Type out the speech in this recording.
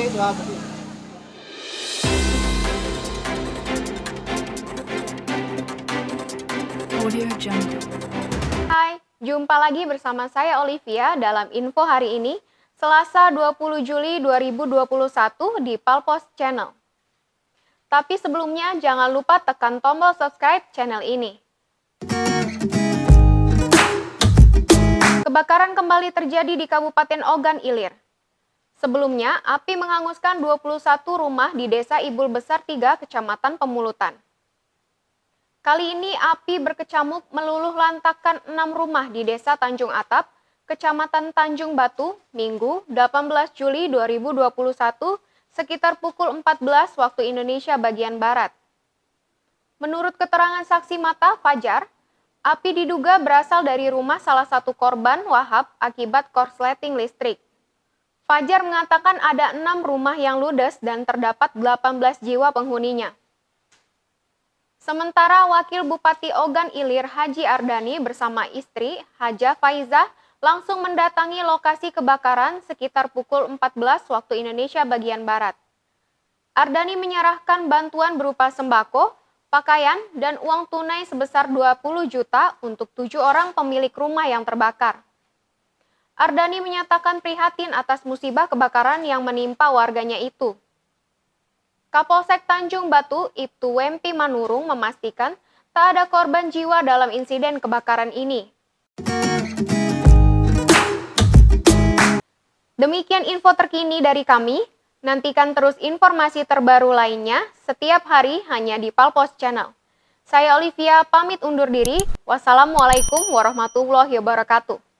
Audio Jungle. Hai, jumpa lagi bersama saya Olivia dalam info hari ini, Selasa 20 Juli 2021 di Palpos Channel. Tapi sebelumnya jangan lupa tekan tombol subscribe channel ini. Kebakaran kembali terjadi di Kabupaten Ogan Ilir. Sebelumnya, api menghanguskan 21 rumah di Desa Ibul Besar 3, Kecamatan Pemulutan. Kali ini api berkecamuk meluluh lantakkan 6 rumah di Desa Tanjung Atap, Kecamatan Tanjung Batu, Minggu 18 Juli 2021 sekitar pukul 14 waktu Indonesia bagian Barat. Menurut keterangan saksi mata Fajar, api diduga berasal dari rumah salah satu korban Wahab akibat korsleting listrik. Fajar mengatakan ada 6 rumah yang ludes dan terdapat 18 jiwa penghuninya. Sementara Wakil Bupati Ogan Ilir Haji Ardani bersama istri Haja Faizah langsung mendatangi lokasi kebakaran sekitar pukul 14 waktu Indonesia bagian Barat. Ardani menyerahkan bantuan berupa sembako, pakaian, dan uang tunai sebesar 20 juta untuk 7 orang pemilik rumah yang terbakar. Ardani menyatakan prihatin atas musibah kebakaran yang menimpa warganya itu. Kapolsek Tanjung Batu, Ibtu Wempi Manurung memastikan tak ada korban jiwa dalam insiden kebakaran ini. Demikian info terkini dari kami. Nantikan terus informasi terbaru lainnya setiap hari hanya di Palpos Channel. Saya Olivia pamit undur diri. Wassalamualaikum warahmatullahi wabarakatuh.